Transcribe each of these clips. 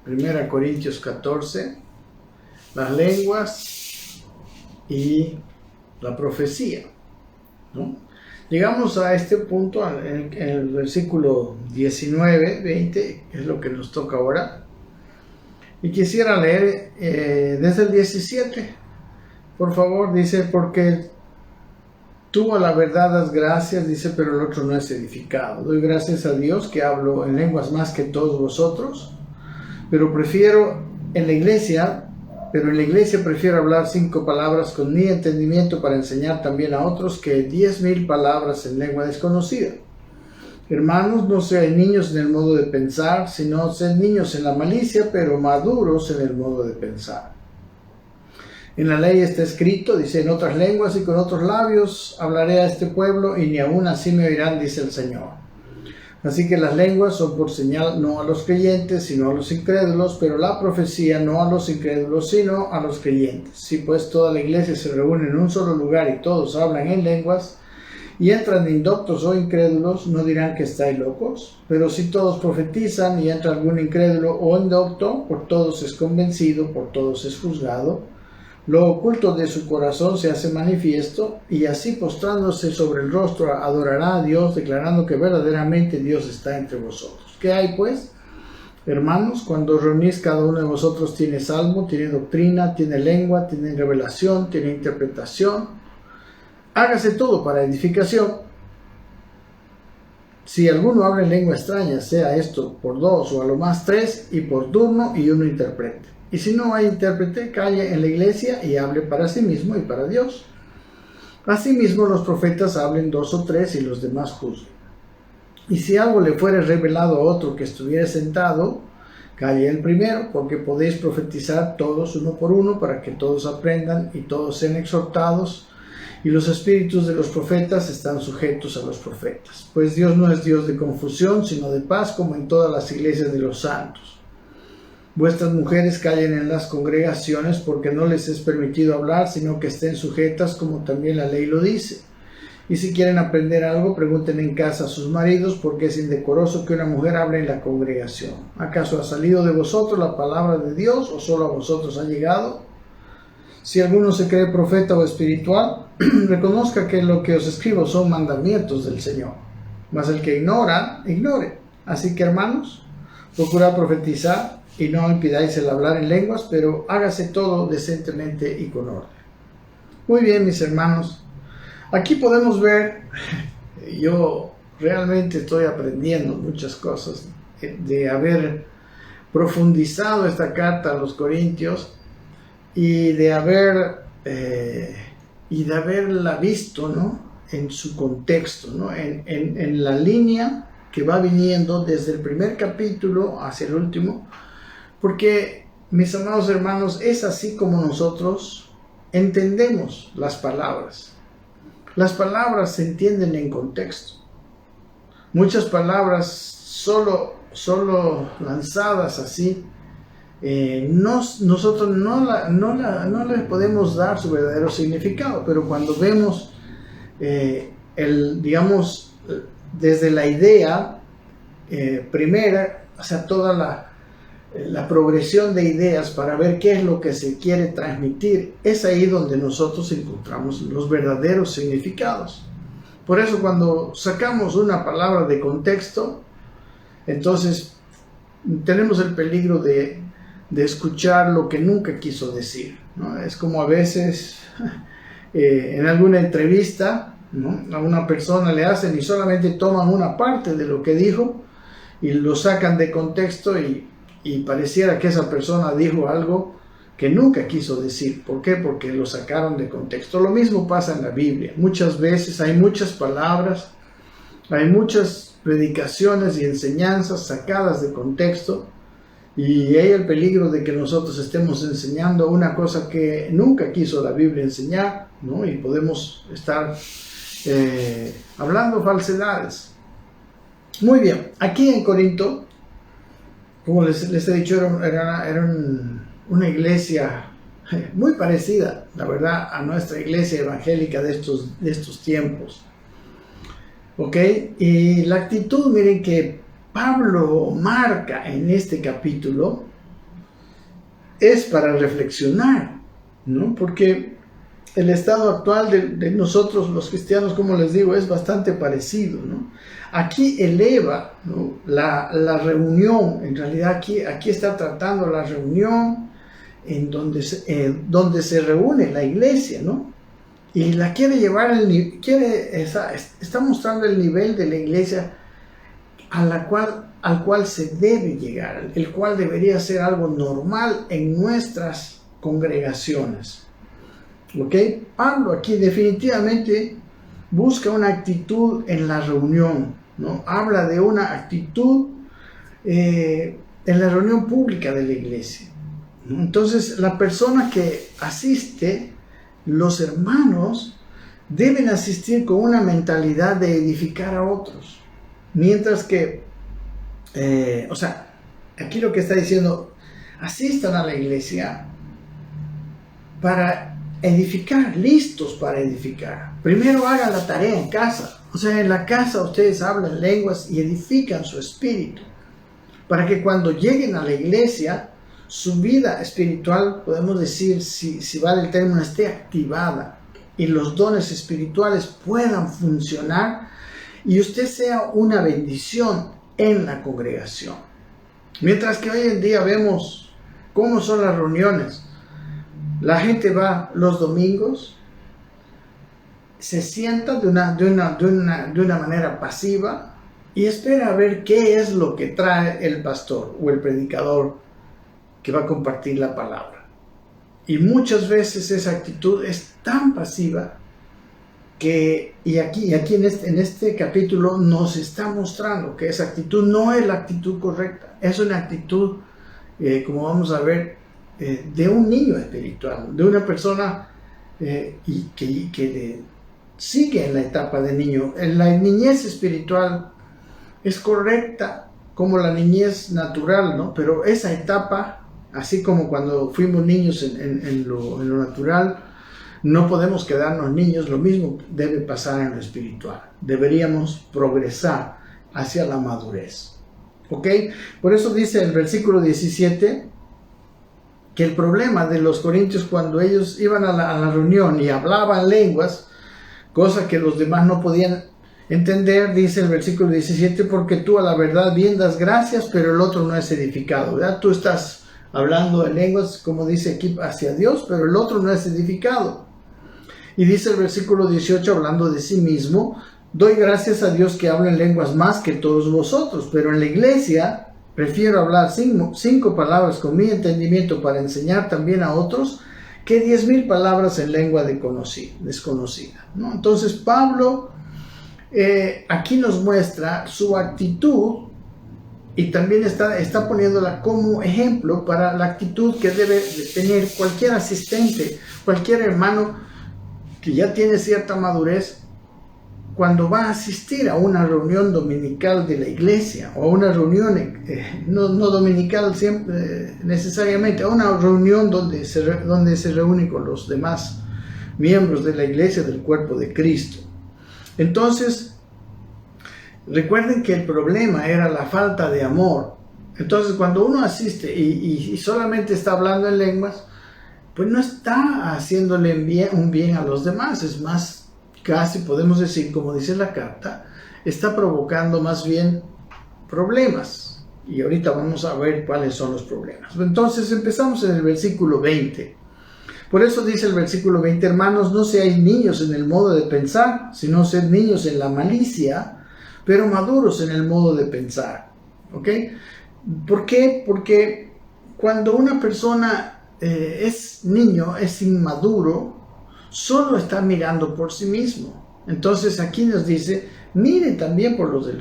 1 Corintios 14, las lenguas y la profecía, ¿no? Llegamos a este punto en el versículo 19, 20, que es lo que nos toca ahora. Y quisiera leer desde el 17, por favor. Dice, porque tú a la verdad das gracias, dice, pero el otro no es edificado. Doy gracias a Dios que hablo en lenguas más que todos vosotros, pero en la iglesia prefiero hablar 5 palabras con mi entendimiento para enseñar también a otros que 10,000 palabras en lengua desconocida. Hermanos, no seáis niños en el modo de pensar, sino sed niños en la malicia, pero maduros en el modo de pensar. En la ley está escrito, dice, en otras lenguas y con otros labios hablaré a este pueblo, y ni aún así me oirán, dice el Señor. Así que las lenguas son por señal no a los creyentes, sino a los incrédulos, pero la profecía no a los incrédulos, sino a los creyentes. Si pues toda la iglesia se reúne en un solo lugar y todos hablan en lenguas, y entran indoctos o incrédulos, no dirán que estáis locos. Pero si todos profetizan y entra algún incrédulo o indocto, por todos es convencido, por todos es juzgado. Lo oculto de su corazón se hace manifiesto, y así postrándose sobre el rostro adorará a Dios, declarando que verdaderamente Dios está entre vosotros. ¿Qué hay pues? Hermanos, cuando reunís, cada uno de vosotros tiene salmo, tiene doctrina, tiene lengua, tiene revelación, tiene interpretación. Hágase todo para edificación. Si alguno habla en lengua extraña, sea esto por 2 o a lo más 3, y por turno, y uno interprete. Y si no hay intérprete, calle en la iglesia y hable para sí mismo y para Dios. Asimismo, los profetas hablen 2 o 3 y los demás juzguen. Y si algo le fuere revelado a otro que estuviera sentado, calle el primero, porque podéis profetizar todos uno por uno, para que todos aprendan y todos sean exhortados. Y los espíritus de los profetas están sujetos a los profetas. Pues Dios no es Dios de confusión, sino de paz, como en todas las iglesias de los santos. Vuestras mujeres callen en las congregaciones, porque no les es permitido hablar, sino que estén sujetas, como también la ley lo dice. Y si quieren aprender algo, pregunten en casa a sus maridos, porque es indecoroso que una mujer hable en la congregación. ¿Acaso ha salido de vosotros la palabra de Dios, o solo a vosotros ha llegado? Si alguno se cree profeta o espiritual, reconozca que lo que os escribo son mandamientos del Señor. Mas el que ignora, ignore. Así que, hermanos, procurad profetizar, y no impidáis el hablar en lenguas, pero hágase todo decentemente y con orden. Muy bien, mis hermanos. Aquí podemos ver, yo realmente estoy aprendiendo muchas cosas de haber profundizado esta carta a los Corintios y de haberla visto, ¿no?, en su contexto, ¿no?, en la línea que va viniendo desde el primer capítulo hacia el último. Porque, mis amados hermanos, es así como nosotros entendemos las palabras. Las palabras se entienden en contexto. Muchas palabras solo lanzadas así, nosotros no les podemos dar su verdadero significado, pero cuando vemos, digamos, desde la idea primera, o sea, toda la progresión de ideas para ver qué es lo que se quiere transmitir, es ahí donde nosotros encontramos los verdaderos significados. Por eso, cuando sacamos una palabra de contexto, entonces tenemos el peligro de escuchar lo que nunca quiso decir, ¿no? Es como a veces en alguna entrevista, ¿no?, a una persona le hacen y solamente toman una parte de lo que dijo y lo sacan de contexto, y pareciera que esa persona dijo algo que nunca quiso decir. ¿Por qué? Porque lo sacaron de contexto. Lo mismo pasa en la Biblia. Muchas veces hay muchas palabras, hay muchas predicaciones y enseñanzas sacadas de contexto, y hay el peligro de que nosotros estemos enseñando una cosa que nunca quiso la Biblia enseñar, ¿no? Y podemos estar hablando falsedades. Muy bien, aquí en Corinto, como les he dicho, era una iglesia muy parecida, la verdad, a nuestra iglesia evangélica de estos tiempos. ¿Ok? Y la actitud, miren, que Pablo marca en este capítulo, es para reflexionar, ¿no? Porque el estado actual de nosotros los cristianos, como les digo, es bastante parecido, ¿no? Aquí eleva, ¿no?, la reunión, en realidad aquí está tratando la reunión en donde se reúne la iglesia, ¿no? Y la quiere llevar, está mostrando el nivel de la iglesia al cual se debe llegar, el cual debería ser algo normal en nuestras congregaciones. ¿Ok? Pablo aquí definitivamente busca una actitud en la reunión, ¿no? Habla de una actitud en la reunión pública de la iglesia, ¿no? Entonces, la persona que asiste, los hermanos, deben asistir con una mentalidad de edificar a otros. Mientras que, aquí lo que está diciendo, asistan a la iglesia para edificar, listos para edificar. Primero hagan la tarea en casa. O sea, en la casa ustedes hablan lenguas y edifican su espíritu, para que cuando lleguen a la iglesia, su vida espiritual, podemos decir, si vale el término, esté activada y los dones espirituales puedan funcionar y usted sea una bendición en la congregación. Mientras que hoy en día vemos cómo son las reuniones. La gente va los domingos, se sienta de una manera pasiva y espera a ver qué es lo que trae el pastor o el predicador que va a compartir la palabra. Y muchas veces esa actitud es tan pasiva que, y aquí en este capítulo nos está mostrando que esa actitud no es la actitud correcta, es una actitud, como vamos a ver, de un niño espiritual, de una persona que sigue en la etapa de niño. La niñez espiritual es correcta como la niñez natural, ¿no? Pero esa etapa, así como cuando fuimos niños en lo natural, no podemos quedarnos niños, lo mismo debe pasar en lo espiritual. Deberíamos progresar hacia la madurez. ¿Ok? Por eso dice el versículo 17 que el problema de los corintios cuando ellos iban a la reunión y hablaban lenguas, cosa que los demás no podían entender, dice el versículo 17, porque tú a la verdad bien das gracias, pero el otro no es edificado, ¿verdad? Tú estás hablando en lenguas, como dice aquí, hacia Dios, pero el otro no es edificado. Y dice el versículo 18, hablando de sí mismo, doy gracias a Dios que hablo en lenguas más que todos vosotros, pero en la iglesia prefiero hablar 5 palabras con mi entendimiento para enseñar también a otros que 10,000 palabras en lengua desconocida, ¿no? Entonces Pablo aquí nos muestra su actitud y también está poniéndola como ejemplo para la actitud que debe tener cualquier asistente, cualquier hermano que ya tiene cierta madurez cuando va a asistir a una reunión dominical de la iglesia o a una reunión no dominical siempre, necesariamente, a una reunión donde se reúne con los demás miembros de la iglesia del cuerpo de Cristo. Entonces, recuerden que el problema era la falta de amor. Entonces, cuando uno asiste y solamente está hablando en lenguas, pues no está haciéndole un bien a los demás, es más, casi podemos decir, como dice la carta, está provocando más bien problemas. Y ahorita vamos a ver cuáles son los problemas. Entonces empezamos en el versículo 20. Por eso dice el versículo 20, hermanos, no seáis niños en el modo de pensar, sino sed niños en la malicia, pero maduros en el modo de pensar. ¿Ok? ¿Por qué? Porque cuando una persona es niño, es inmaduro, solo está mirando por sí mismo. Entonces aquí nos dice, miren también por lo de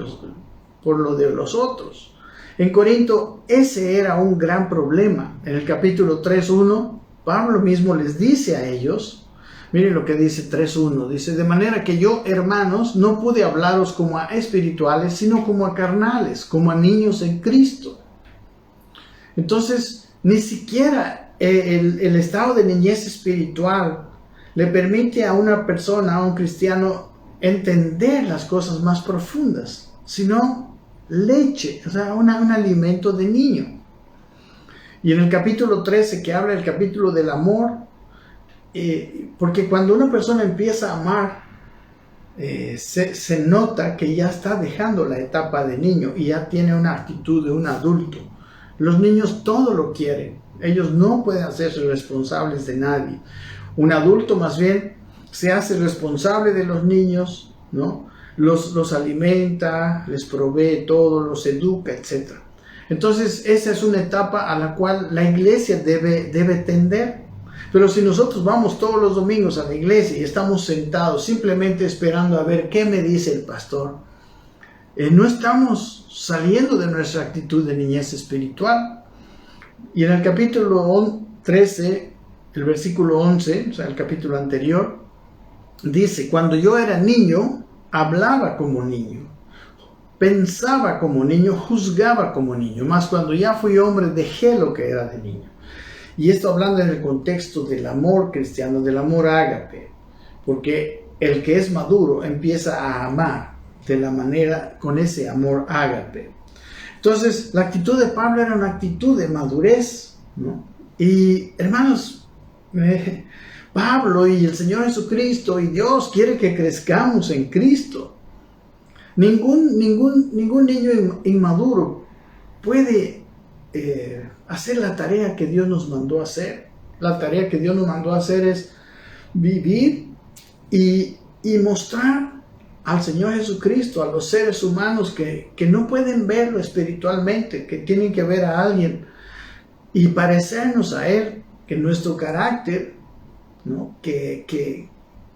los otros. En Corinto ese era un gran problema. En el capítulo 3:1, Pablo mismo les dice a ellos, miren lo que dice 3:1, dice, de manera que yo, hermanos, no pude hablaros como a espirituales, sino como a carnales, como a niños en Cristo. Entonces, ni siquiera el estado de niñez espiritual le permite a una persona, a un cristiano, entender las cosas más profundas, sino leche, o sea, un alimento de niño. Y en el capítulo 13, que habla el capítulo del amor, porque cuando una persona empieza a amar, se nota que ya está dejando la etapa de niño y ya tiene una actitud de un adulto. Los niños todo lo quieren, ellos no pueden hacerse responsables de nadie. Un adulto más bien se hace responsable de los niños, ¿no? Los alimenta, les provee todo, los educa, etc. Entonces esa es una etapa a la cual la iglesia debe tender. Pero si nosotros vamos todos los domingos a la iglesia y estamos sentados simplemente esperando a ver qué me dice el pastor, no estamos saliendo de nuestra actitud de niñez espiritual. Y en el capítulo 13, el versículo 11, o sea, el capítulo anterior, dice: cuando yo era niño, hablaba como niño, pensaba como niño, juzgaba como niño, mas cuando ya fui hombre dejé lo que era de niño. Y esto hablando en el contexto del amor cristiano, del amor ágape, porque el que es maduro empieza a amar de la manera, con ese amor ágape. Entonces, la actitud de Pablo era una actitud de madurez, ¿no? Y hermanos, Pablo y el Señor Jesucristo y Dios quiere que crezcamos en Cristo. Ningún niño inmaduro puede hacer la tarea que Dios nos mandó a hacer. La tarea que Dios nos mandó a hacer es vivir y mostrar al Señor Jesucristo a los seres humanos que no pueden verlo espiritualmente, que tienen que ver a alguien y parecernos a Él, que nuestro carácter, ¿no? que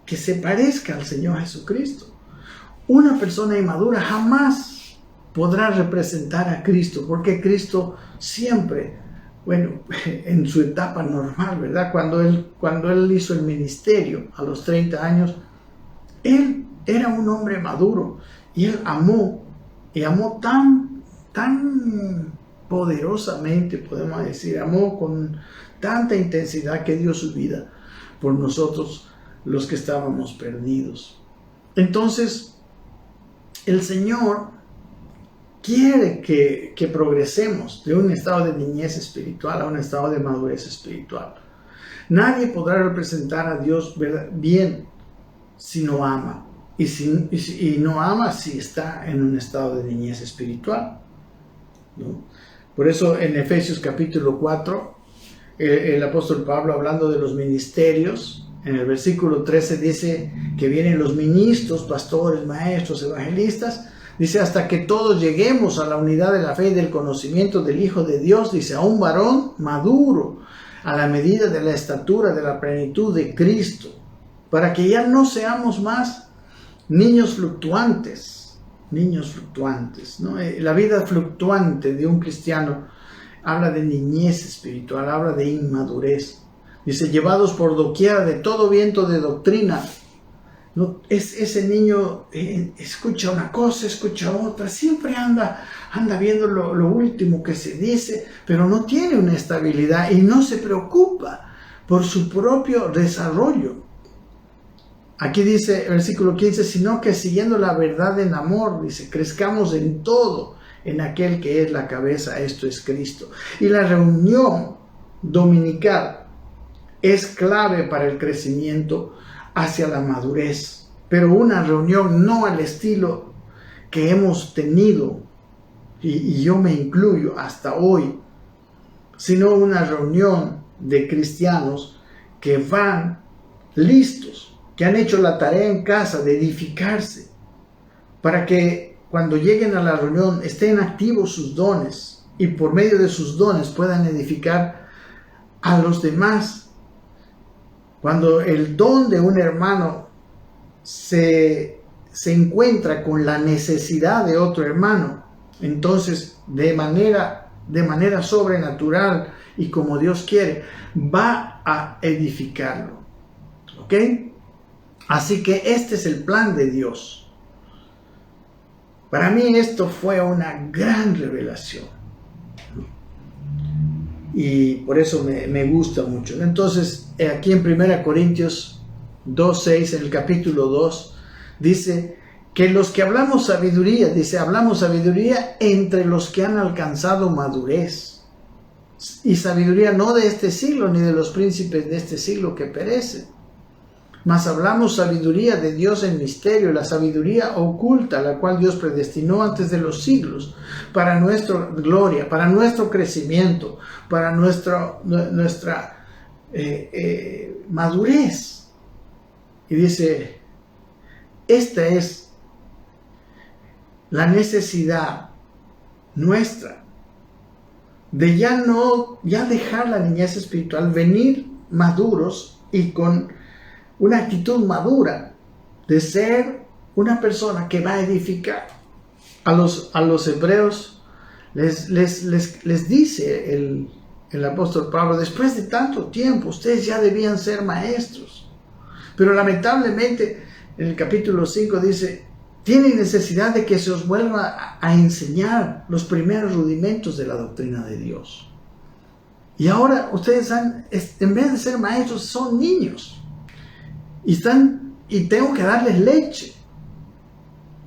se parezca al Señor Jesucristo. Una persona inmadura jamás podrá representar a Cristo, porque Cristo siempre, bueno, en su etapa normal, ¿verdad? Cuando él hizo el ministerio a los 30 años, Él era un hombre maduro y Él amó, y amó tan poderosamente, podemos decir, amó con tanta intensidad que dio su vida por nosotros, los que estábamos perdidos. Entonces, el Señor quiere que progresemos de un estado de niñez espiritual a un estado de madurez espiritual. Nadie podrá representar a Dios bien si no ama. Y no ama si está en un estado de niñez espiritual, ¿no? Por eso en Efesios capítulo 4, el apóstol Pablo, hablando de los ministerios, en el versículo 13 dice que vienen los ministros, pastores, maestros, evangelistas. Dice: hasta que todos lleguemos a la unidad de la fe y del conocimiento del Hijo de Dios, dice, a un varón maduro, a la medida de la estatura de la plenitud de Cristo, para que ya no seamos más niños fluctuantes, ¿no? La vida fluctuante de un cristiano habla de niñez espiritual, habla de inmadurez. Dice: llevados por doquiera de todo viento de doctrina. No, ese niño escucha una cosa, escucha otra, siempre anda viendo lo último que se dice, pero no tiene una estabilidad y no se preocupa por su propio desarrollo. Aquí dice el versículo 15, sino que siguiendo la verdad en amor, dice, crezcamos en todo en aquel que es la cabeza, esto es Cristo. Y la reunión dominical es clave para el crecimiento hacia la madurez, pero una reunión no al estilo que hemos tenido, y yo me incluyo hasta hoy, sino una reunión de cristianos que van listos, que han hecho la tarea en casa de edificarse, para que cuando lleguen a la reunión estén activos sus dones, y por medio de sus dones puedan edificar a los demás. Cuando el don de un hermano se encuentra con la necesidad de otro hermano, entonces de manera sobrenatural y como Dios quiere, va a edificarlo. ¿Ok? Así que este es el plan de Dios. Para mí esto fue una gran revelación, y por eso me gusta mucho. Entonces, aquí en 1 Corintios 2:6, en el capítulo 2, dice que los que hablamos sabiduría, dice, hablamos sabiduría entre los que han alcanzado madurez. y sabiduría no de este siglo, ni de los príncipes de este siglo que perecen. Mas hablamos sabiduría de Dios en misterio, la sabiduría oculta, la cual Dios predestinó antes de los siglos, para nuestra gloria, para nuestro crecimiento, para nuestra madurez. Y dice, esta es la necesidad nuestra de ya dejar la niñez espiritual, venir maduros y con una actitud madura de ser una persona que va a edificar. A los hebreos les dice el apóstol Pablo, después de tanto tiempo, ustedes ya debían ser maestros. Pero lamentablemente, en el capítulo 5 dice, tienen necesidad de que se os vuelva a enseñar los primeros rudimentos de la doctrina de Dios. Y ahora ustedes en vez de ser maestros, son niños. Y tengo que darles leche.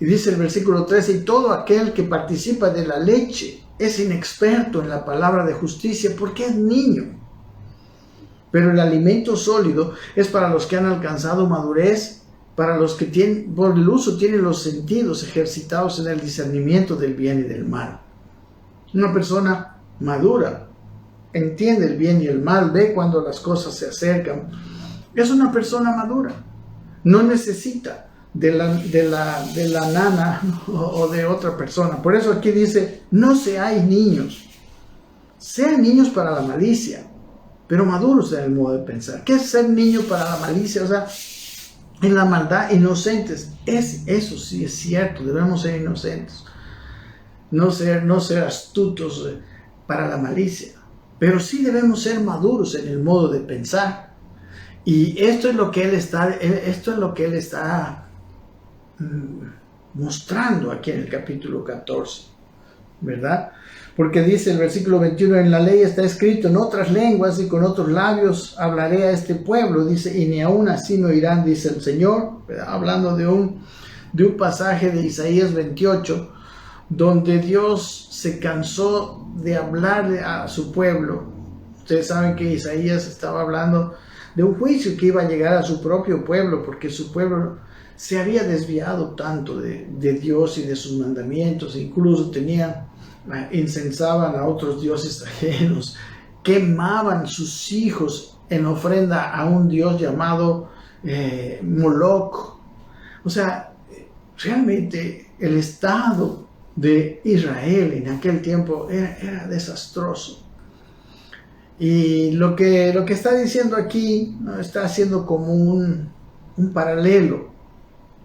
Y dice el versículo 13, y todo aquel que participa de la leche es inexperto en la palabra de justicia porque es niño. Pero el alimento sólido es para los que han alcanzado madurez, para los que por el uso tienen los sentidos ejercitados en el discernimiento del bien y del mal. Una persona madura entiende el bien y el mal, ve cuando las cosas se acercan. Es una persona madura. No necesita de la nana o de otra persona. Por eso aquí dice, no seáis niños. Sean niños para la malicia, pero maduros en el modo de pensar. ¿Qué es ser niño para la malicia? O sea, en la maldad, inocentes. Eso sí es cierto, debemos ser inocentes. No ser astutos para la malicia. Pero sí debemos ser maduros en el modo de pensar. Y esto es lo que él está mostrando aquí en el capítulo 14, ¿verdad? Porque dice el versículo 21, en la ley está escrito, en otras lenguas y con otros labios hablaré a este pueblo, dice, y ni aún así me oirán, dice el Señor, ¿verdad? Hablando de un pasaje de Isaías 28, donde Dios se cansó de hablarle a su pueblo. Ustedes saben que Isaías estaba hablando de un juicio que iba a llegar a su propio pueblo, porque su pueblo se había desviado tanto de Dios y de sus mandamientos, incluso incensaban a otros dioses ajenos, quemaban sus hijos en ofrenda a un dios llamado Moloch. O sea, realmente el estado de Israel en aquel tiempo era desastroso. Y lo que está diciendo aquí, ¿no? Está haciendo como un paralelo,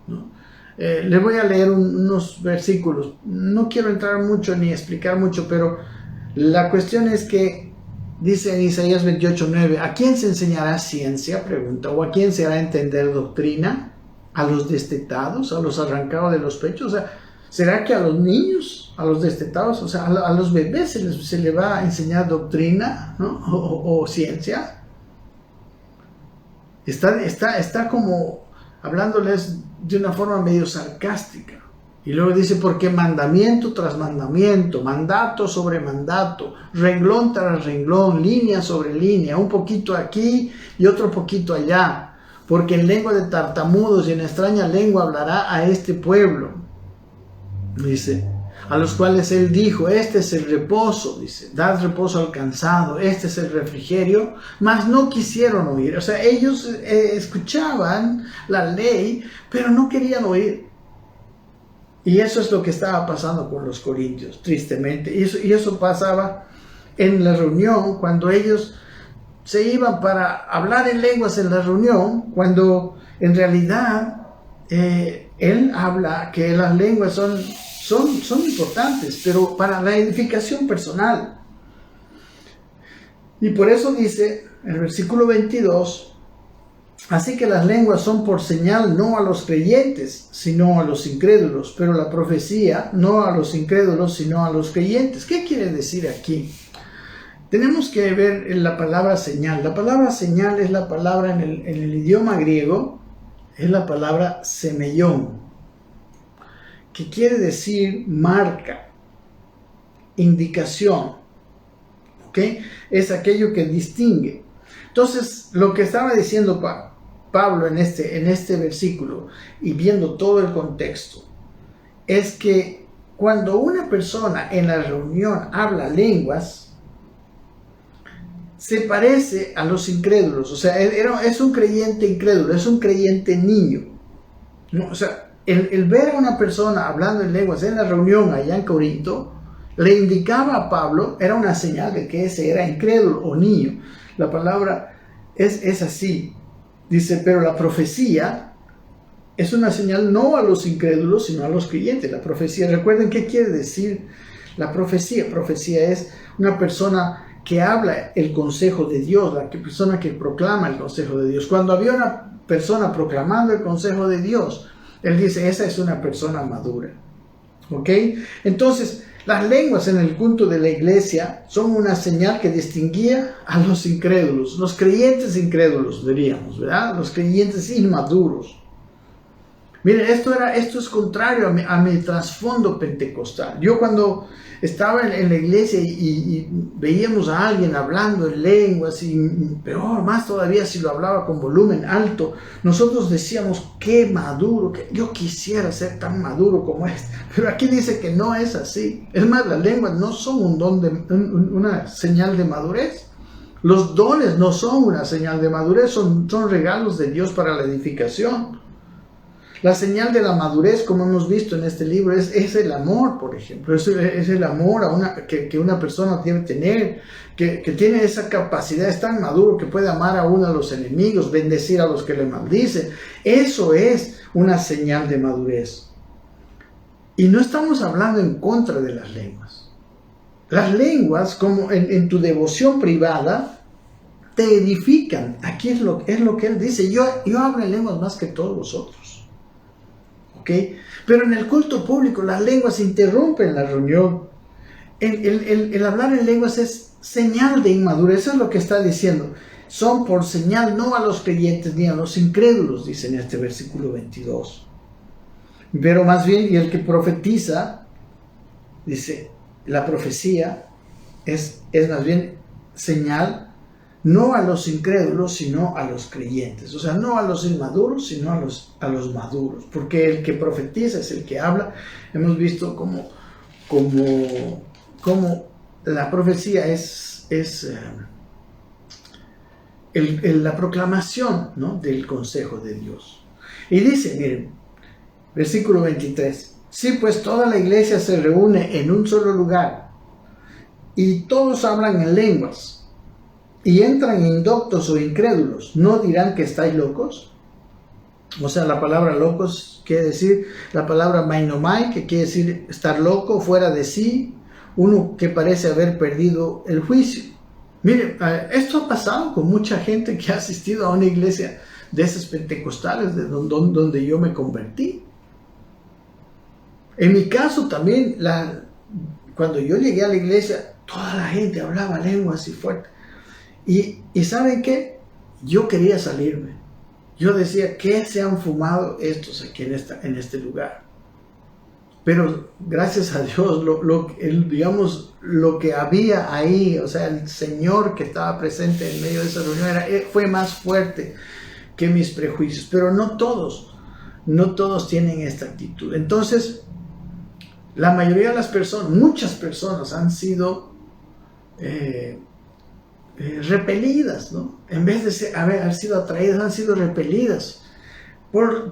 ¿no? Le voy a leer unos versículos. No quiero entrar mucho ni explicar mucho, pero la cuestión es que dice en Isaías 28:9, ¿a quién se enseñará ciencia? Pregunta. ¿O a quién se hará entender doctrina? ¿A los destetados? ¿A los arrancados de los pechos? O sea, ¿será que a los niños, a los destetados, o sea, a los bebés se le va a enseñar doctrina, ¿no? o ciencia? Está como hablándoles de una forma medio sarcástica. Y luego dice, porque mandamiento tras mandamiento, mandato sobre mandato, renglón tras renglón, línea sobre línea, un poquito aquí y otro poquito allá, porque en lengua de tartamudos y en extraña lengua hablará a este pueblo. Dice, a los cuales él dijo, este es el reposo, dice, dad reposo al cansado, este es el refrigerio, mas no quisieron oír. O sea, ellos escuchaban la ley, pero no querían oír. Y eso es lo que estaba pasando con los corintios, tristemente. Y eso pasaba en la reunión, cuando ellos se iban para hablar en lenguas en la reunión, cuando en realidad él habla que las lenguas son importantes, pero para la edificación personal. Y por eso dice el versículo 22, así que las lenguas son por señal no a los creyentes, sino a los incrédulos, pero la profecía no a los incrédulos, sino a los creyentes. ¿Qué quiere decir aquí? Tenemos que ver la palabra señal. La palabra señal es la palabra en el idioma griego, es la palabra semeión, que quiere decir marca, indicación, ¿ok? Es aquello que distingue. Entonces, lo que estaba diciendo Pablo en este versículo, y viendo todo el contexto, es que cuando una persona en la reunión habla lenguas, se parece a los incrédulos. O sea, es un creyente incrédulo, es un creyente niño, ¿no? O sea, el ver a una persona hablando en lenguas en la reunión allá en Corinto, le indicaba a Pablo, era una señal de que ese era incrédulo o niño. La palabra es así. Dice, pero la profecía es una señal no a los incrédulos, sino a los creyentes. La profecía, recuerden qué quiere decir la profecía. Profecía es una persona que habla el consejo de Dios, la persona que proclama el consejo de Dios. Cuando había una persona proclamando el consejo de Dios, él dice, esa es una persona madura. ¿Ok? Entonces, las lenguas en el culto de la iglesia son una señal que distinguía a los incrédulos, los creyentes incrédulos, diríamos, ¿verdad? Los creyentes inmaduros. Miren, esto es contrario a mi trasfondo pentecostal. Yo cuando estaba en la iglesia y veíamos a alguien hablando en lenguas, y peor, más todavía si lo hablaba con volumen alto, nosotros decíamos, qué maduro, que yo quisiera ser tan maduro como este. Pero aquí dice que no es así. Es más, las lenguas no son un don una señal de madurez. Los dones no son una señal de madurez, son regalos de Dios para la edificación. La señal de la madurez, como hemos visto en este libro, es el amor, por ejemplo. Es el amor que una persona debe tener, que tiene esa capacidad, es tan maduro que puede amar a uno de los enemigos, bendecir a los que le maldicen. Eso es una señal de madurez. Y no estamos hablando en contra de las lenguas. Las lenguas, como en tu devoción privada, te edifican. Aquí es lo que él dice. Yo hablo en lenguas más que todos vosotros. ¿Okay? Pero en el culto público las lenguas interrumpen la reunión. El hablar en lenguas es señal de inmadurez. Eso es lo que está diciendo. Son por señal no a los creyentes ni a los incrédulos, dice en este versículo 22. Pero más bien, y el que profetiza, dice, la profecía es más bien señal no a los incrédulos, sino a los creyentes. O sea, no a los inmaduros, sino a los maduros. Porque el que profetiza es el que habla. Hemos visto como la profecía es la proclamación, ¿no?, del consejo de Dios. Y dice, miren, versículo 23. Sí, pues toda la iglesia se reúne en un solo lugar y todos hablan en lenguas. Y entran indoctos o incrédulos, ¿no dirán que estáis locos? O sea, la palabra locos quiere decir la palabra mainomai, que quiere decir estar loco, fuera de sí, uno que parece haber perdido el juicio. Mire, esto ha pasado con mucha gente que ha asistido a una iglesia de esas pentecostales donde yo me convertí. En mi caso también, cuando yo llegué a la iglesia, toda la gente hablaba lenguas así fuerte. Y ¿saben qué? Yo quería salirme. Yo decía, ¿qué se han fumado estos aquí en este lugar? Pero gracias a Dios, digamos, lo que había ahí, o sea, el Señor que estaba presente en medio de esa reunión fue más fuerte que mis prejuicios. Pero no todos tienen esta actitud. Entonces, la mayoría de las personas, muchas personas han sido repelidas, ¿no? En vez de haber sido atraídas, han sido repelidas por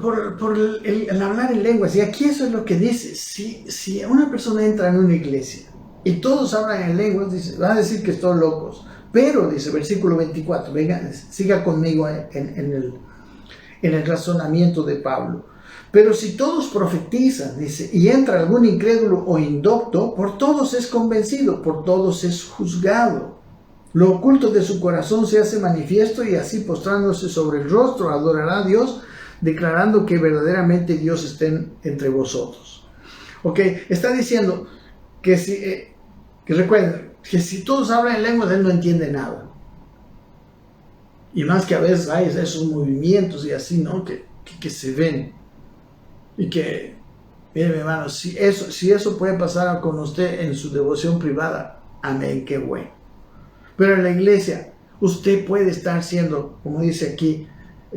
el hablar en lenguas. Y aquí eso es lo que dice. Si una persona entra en una iglesia y todos hablan en lenguas, va a decir que están locos. Pero, dice versículo 24, venga, siga conmigo en el razonamiento de Pablo. Pero si todos profetizan, dice, y entra algún incrédulo o indocto, por todos es convencido, por todos es juzgado. Lo oculto de su corazón se hace manifiesto y así postrándose sobre el rostro adorará a Dios, declarando que verdaderamente Dios está entre vosotros. Ok, está diciendo que recuerden, que si todos hablan en lenguas, él no entiende nada. Y más que a veces hay esos movimientos y así, ¿no?, que se ven. Y que, miren, mi hermano, si eso puede pasar con usted en su devoción privada, amén, qué bueno. Pero en la iglesia usted puede estar siendo, como dice aquí,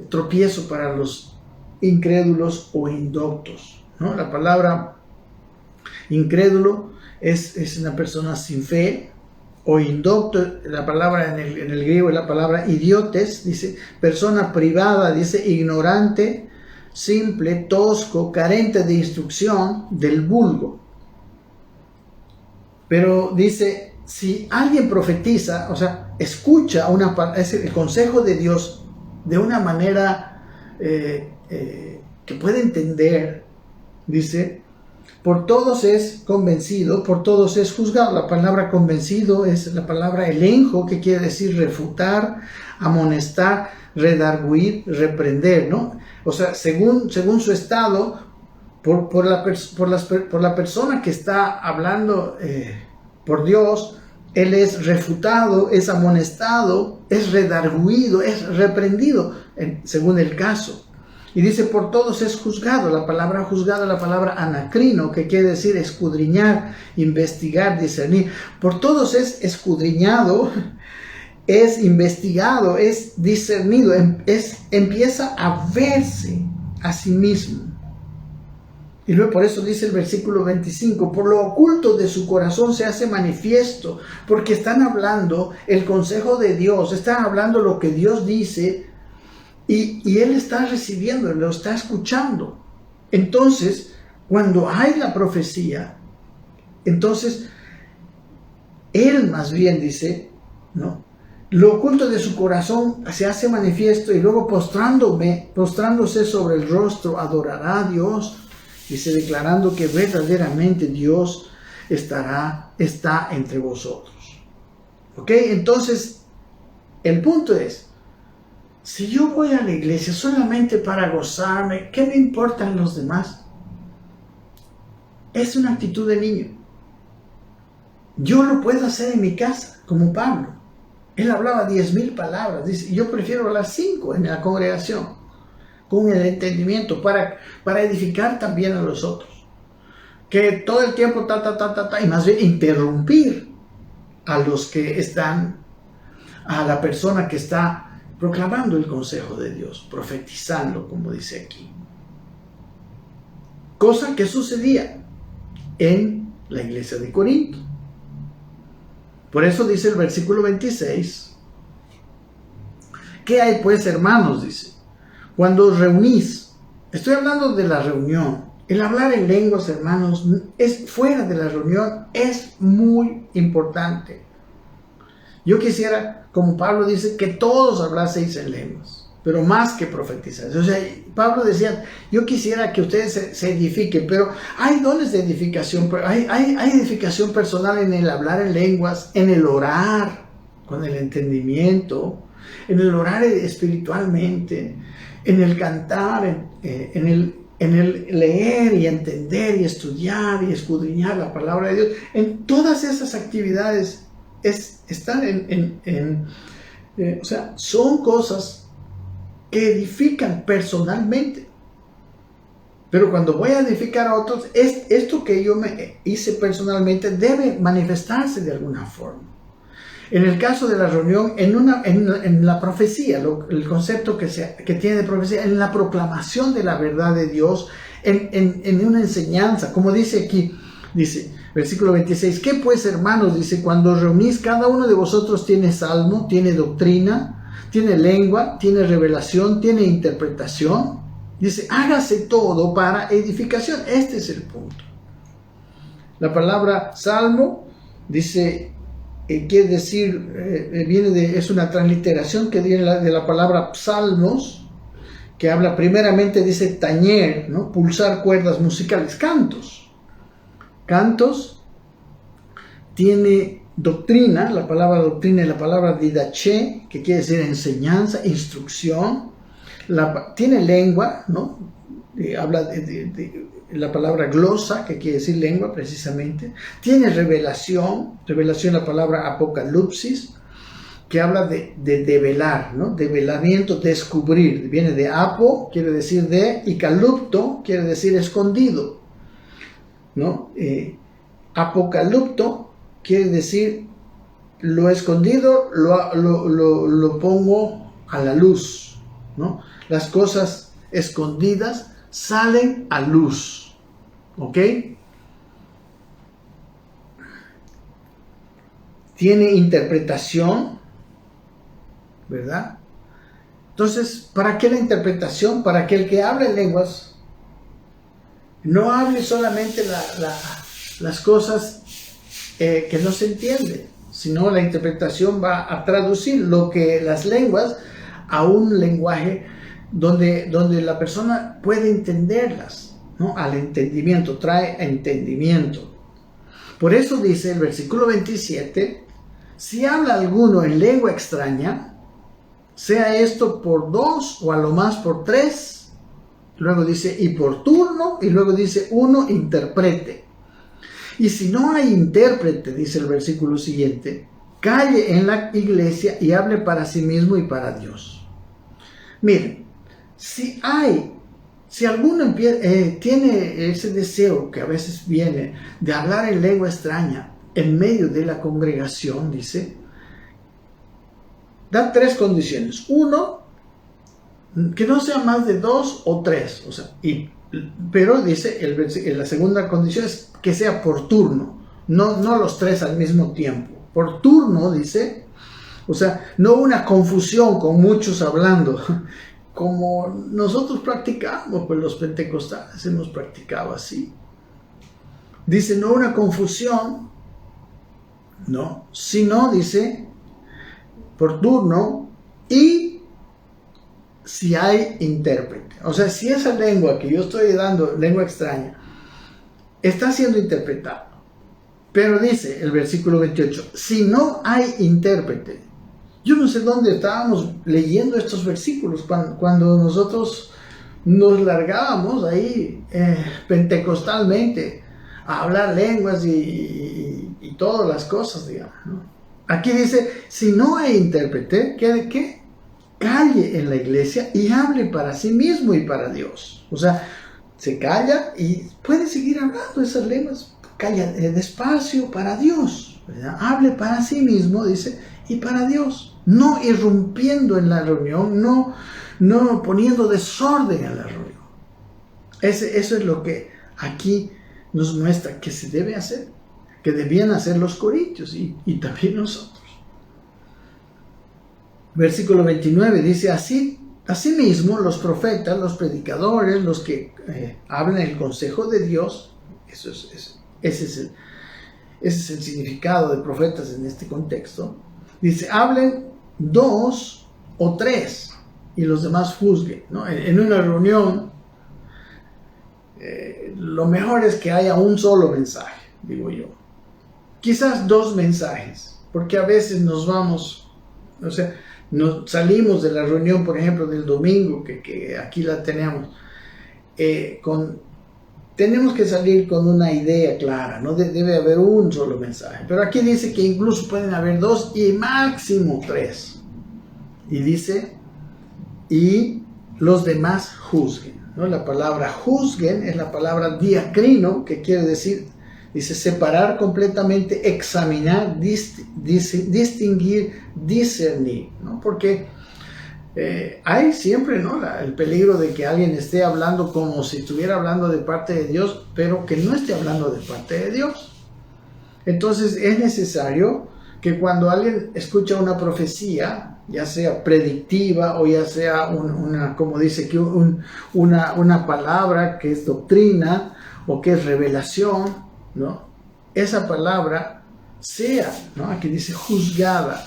tropiezo para los incrédulos o indoctos, ¿no? La palabra incrédulo es una persona sin fe, o indocto, la palabra en el griego es la palabra idiotes, dice persona privada, dice ignorante, simple, tosco, carente de instrucción, del vulgo. Pero dice, si alguien profetiza, o sea, escucha el consejo de Dios de una manera que puede entender, dice, por todos es convencido, por todos es juzgado. La palabra convencido es la palabra elenjo, que quiere decir refutar, amonestar, redarguir, reprender, ¿no? O sea, según su estado, por la persona que está hablando por Dios, él es refutado, es amonestado, es redarguido, es reprendido, según el caso. Y dice, por todos es juzgado. La palabra juzgado es la palabra anacrino, que quiere decir escudriñar, investigar, discernir. Por todos es escudriñado, es investigado, es discernido, empieza a verse a sí mismo. Y luego por eso dice el versículo 25, por lo oculto de su corazón se hace manifiesto, porque están hablando el consejo de Dios, están hablando lo que Dios dice, y él está recibiendo, lo está escuchando. Entonces, cuando hay la profecía, entonces, él más bien dice, ¿no? Lo oculto de su corazón se hace manifiesto, y luego postrándose sobre el rostro, adorará a Dios, dice, declarando que verdaderamente Dios está entre vosotros. ¿Ok? Entonces, el punto es, si yo voy a la iglesia solamente para gozarme, ¿qué me importan los demás? Es una actitud de niño. Yo lo puedo hacer en mi casa, como Pablo. Él hablaba 10,000 palabras. Dice, yo prefiero hablar 5 en la congregación, con el entendimiento, para edificar también a los otros. Que todo el tiempo y más bien interrumpir a los que están, a la persona que está proclamando el consejo de Dios, profetizando, como dice aquí. Cosa que sucedía en la iglesia de Corinto. Por eso dice el versículo 26, ¿qué hay pues, hermanos? Dice, cuando os reunís, estoy hablando de la reunión, el hablar en lenguas, hermanos, fuera de la reunión es muy importante. Yo quisiera, como Pablo dice, que todos hablaseis en lenguas, pero más que profetizar. O sea, Pablo decía, yo quisiera que ustedes se edifiquen, pero hay dones de edificación, hay edificación personal en el hablar en lenguas, en el orar con el entendimiento, en el orar espiritualmente, en el cantar, en el leer y entender y estudiar y escudriñar la palabra de Dios. En todas esas actividades están o sea, son cosas que edifican personalmente. Pero cuando voy a edificar a otros, esto que yo me hice personalmente debe manifestarse de alguna forma. En el caso de la reunión, en la profecía, el concepto que tiene de profecía, en la proclamación de la verdad de Dios, en una enseñanza, como dice aquí, dice, versículo 26, ¿qué pues, hermanos? Dice, cuando os reunís, cada uno de vosotros tiene salmo, tiene doctrina, tiene lengua, tiene revelación, tiene interpretación. Dice, hágase todo para edificación. Este es el punto. La palabra salmo, dice, quiere decir, es una transliteración que viene de la palabra psalmos, que habla primeramente, dice, tañer, ¿no? Pulsar cuerdas musicales, cantos. Cantos, tiene doctrina, la palabra doctrina es la palabra didache, que quiere decir enseñanza, instrucción. Tiene lengua, ¿no? Habla de la palabra glosa, que quiere decir lengua precisamente. Tiene revelación, la palabra apocalipsis, que habla de develar, ¿no? Develamiento, descubrir. Viene de apo, quiere decir de, y calupto, quiere decir escondido, ¿no? Apocalipto quiere decir lo escondido lo pongo a la luz, ¿no? Las cosas escondidas salen a luz, ¿ok? Tiene interpretación, ¿verdad? Entonces, ¿para qué la interpretación? Para que el que habla en lenguas no hable solamente las cosas que no se entienden, sino la interpretación va a traducir lo que las lenguas a un lenguaje donde la persona puede entenderlas, ¿no? Al entendimiento, trae entendimiento. Por eso dice el versículo 27, si habla alguno en lengua extraña, sea esto por 2 o a lo más por 3, luego dice y por turno, y luego dice uno interprete. Y si no hay intérprete, dice el versículo siguiente, calle en la iglesia y hable para sí mismo y para Dios. Miren, si alguno tiene ese deseo que a veces viene de hablar en lengua extraña en medio de la congregación, dice, da 3 condiciones. 1, que no sea más de 2 o 3, o sea, pero dice, la segunda condición es que sea por turno, no los 3 al mismo tiempo. Por turno, dice, o sea, no una confusión con muchos hablando, como nosotros practicamos, pues los pentecostales hemos practicado así. Dice, no una confusión, no, sino, dice, por turno y si hay intérprete. O sea, si esa lengua que yo estoy dando, lengua extraña, está siendo interpretada. Pero dice el versículo 28, si no hay intérprete. Yo no sé dónde estábamos leyendo estos versículos cuando nosotros nos largábamos ahí pentecostalmente a hablar lenguas y todas las cosas, digamos, ¿no? Aquí dice, si no hay intérprete, ¿qué? Calle en la iglesia y hable para sí mismo y para Dios. O sea, se calla y puede seguir hablando esas lenguas. Calla despacio para Dios, ¿verdad? Hable para sí mismo, dice, y para Dios. No irrumpiendo en la reunión, no poniendo desorden en la reunión. Eso es lo que aquí nos muestra que se debe hacer, que debían hacer los corintios y también nosotros. Versículo 29 dice asimismo los profetas, los predicadores, los que hablan el consejo de Dios, ese es el significado de profetas en este contexto, dice, hablen 2 o 3 y los demás juzguen, ¿no? En una reunión lo mejor es que haya un solo mensaje, digo yo. Quizás 2 mensajes, porque a veces nos vamos, o sea, nos salimos de la reunión, por ejemplo, del domingo, que aquí la tenemos, tenemos que salir con una idea clara, no debe haber un solo mensaje. Pero aquí dice que incluso pueden haber 2 y máximo 3. Y dice, y los demás juzguen, ¿no? La palabra juzguen es la palabra diacrino, que quiere decir, dice, separar completamente, examinar, distinguir, discernir, ¿no? Porque hay siempre, ¿no?, el peligro de que alguien esté hablando como si estuviera hablando de parte de Dios, pero que no esté hablando de parte de Dios. Entonces es necesario que cuando alguien escucha una profecía, ya sea predictiva o ya sea como dice aquí, una palabra que es doctrina o que es revelación, ¿no?, esa palabra sea, ¿no?, aquí dice juzgada,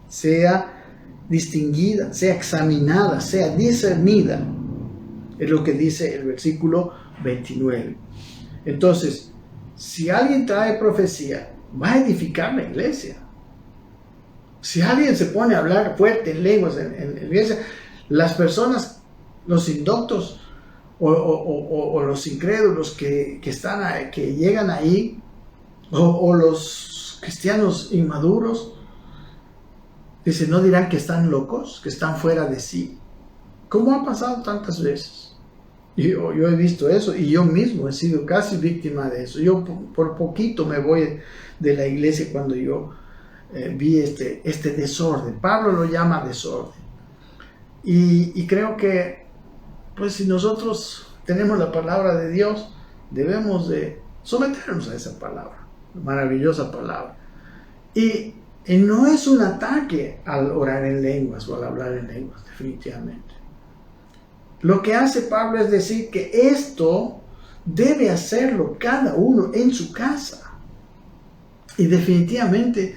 sea distinguida, sea examinada, sea discernida, es lo que dice el versículo 29. Entonces, si alguien trae profecía, va a edificar la iglesia. Si alguien se pone a hablar fuerte en lenguas en la iglesia, las personas, los indoctos o los incrédulos que llegan ahí, o los cristianos inmaduros, dice, ¿no dirán que están locos, que están fuera de sí? ¿Cómo ha pasado tantas veces? Yo he visto eso y yo mismo he sido casi víctima de eso. Yo por poquito me voy de la iglesia cuando yo vi este desorden. Pablo lo llama desorden. Y creo que, pues si nosotros tenemos la palabra de Dios, debemos de someternos a esa palabra, maravillosa palabra. Y no es un ataque al orar en lenguas o al hablar en lenguas, definitivamente. Lo que hace Pablo es decir que esto debe hacerlo cada uno en su casa. Y definitivamente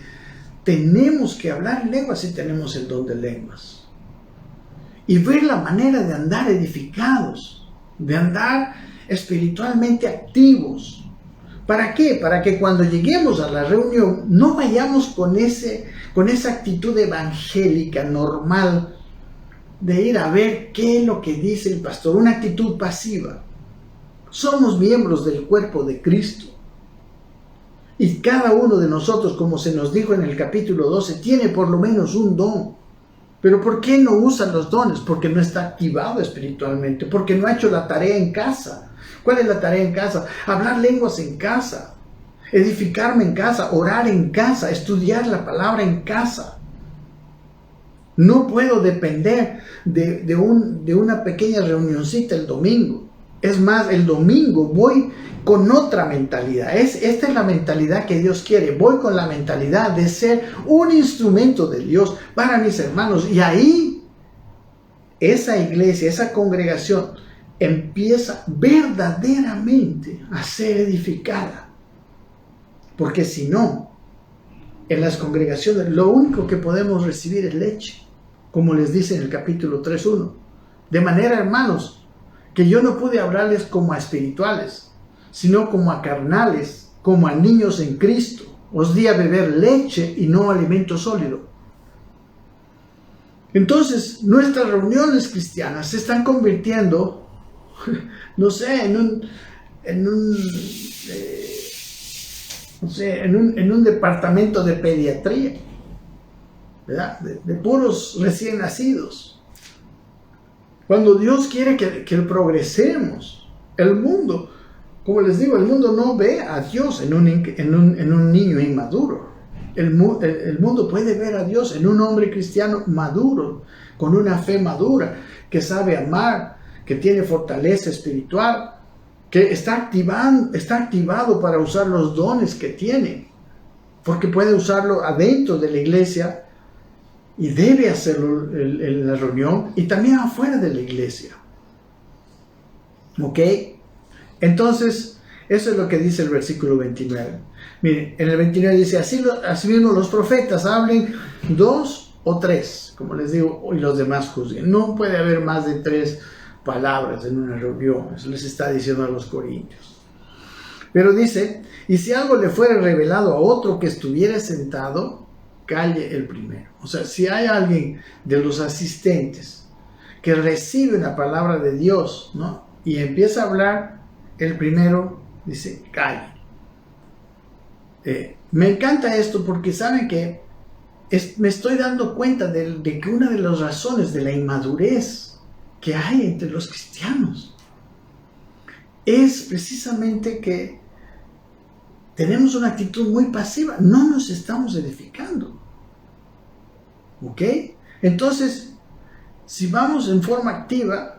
tenemos que hablar en lenguas si tenemos el don de lenguas. Y ver la manera de andar edificados, de andar espiritualmente activos. ¿Para qué? Para que cuando lleguemos a la reunión no vayamos con esa actitud evangélica normal de ir a ver qué es lo que dice el pastor, una actitud pasiva. Somos miembros del cuerpo de Cristo. Y cada uno de nosotros, como se nos dijo en el capítulo 12, tiene por lo menos un don. Pero ¿por qué no usa los dones? Porque no está activado espiritualmente, porque no ha hecho la tarea en casa. ¿Cuál es la tarea en casa? Hablar lenguas en casa, edificarme en casa, orar en casa, estudiar la palabra en casa. No puedo depender de una pequeña reunioncita el domingo. Es más, el domingo voy con otra mentalidad. Esta es la mentalidad que Dios quiere. Voy con la mentalidad de ser un instrumento de Dios para mis hermanos. Y ahí, esa iglesia, esa congregación, empieza verdaderamente a ser edificada. Porque si no, en las congregaciones lo único que podemos recibir es leche, como les dice en el capítulo 3:1. De manera, hermanos, que yo no pude hablarles como a espirituales, sino como a carnales, como a niños en Cristo. Os di a beber leche y no alimento sólido. Entonces, nuestras reuniones cristianas se están convirtiendo, no sé, en un departamento de pediatría, ¿verdad? De puros recién nacidos. Cuando Dios quiere que progresemos, el mundo, como les digo, el mundo no ve a Dios en un niño inmaduro. El mundo puede ver a Dios en un hombre cristiano maduro, con una fe madura, que sabe amar, que tiene fortaleza espiritual, que está activado para usar los dones que tiene, porque puede usarlo adentro de la iglesia y debe hacerlo en la reunión y también afuera de la iglesia. ¿Ok? Entonces, eso es lo que dice el versículo 29. Miren, en el 29 dice, así mismo los profetas hablen 2 o 3, como les digo, y los demás juzguen. No puede haber más de 3 palabras en una reunión. Eso les está diciendo a los corintios. Pero dice, y si algo le fuera revelado a otro que estuviera sentado, calle el primero. O sea, si hay alguien de los asistentes que recibe una palabra de Dios, ¿no?, y empieza a hablar, el primero dice, calle. Me encanta esto porque saben que me estoy dando cuenta de que una de las razones de la inmadurez que hay entre los cristianos es precisamente que tenemos una actitud muy pasiva, no nos estamos edificando. ¿Ok? Entonces, si vamos en forma activa,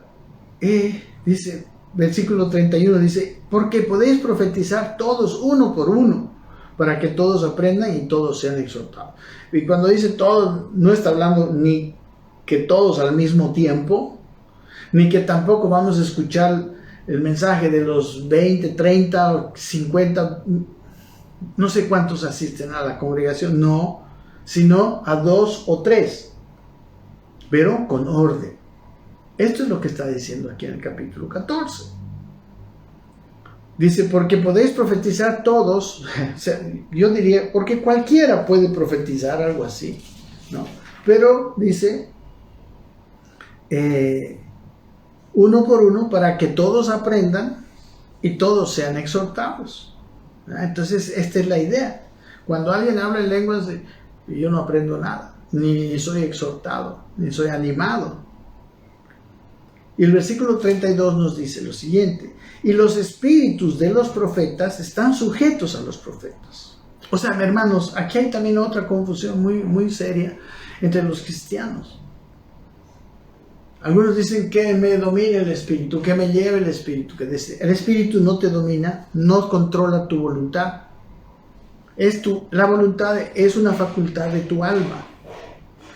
dice, versículo 31 dice, porque podéis profetizar todos uno por uno, para que todos aprendan y todos sean exhortados. Y cuando dice todos, no está hablando ni que todos al mismo tiempo, ni que tampoco vamos a escuchar el mensaje de los 20, 30, 50, no sé cuántos asisten a la congregación, no, sino a 2 o 3, pero con orden. Esto es lo que está diciendo aquí en el capítulo 14. Dice, porque podéis profetizar todos, o sea, yo diría, porque cualquiera puede profetizar algo así, ¿no? Pero dice, uno por uno, para que todos aprendan y todos sean exhortados. Entonces, esta es la idea. Cuando alguien habla en lenguas, yo no aprendo nada, ni soy exhortado, ni soy animado. Y el versículo 32 nos dice lo siguiente, y los espíritus de los profetas están sujetos a los profetas. O sea, hermanos, aquí hay también otra confusión muy, muy seria entre los cristianos. Algunos dicen que me domina el espíritu, que me lleve el espíritu. El espíritu no te domina, no controla tu voluntad. La voluntad es una facultad de tu alma.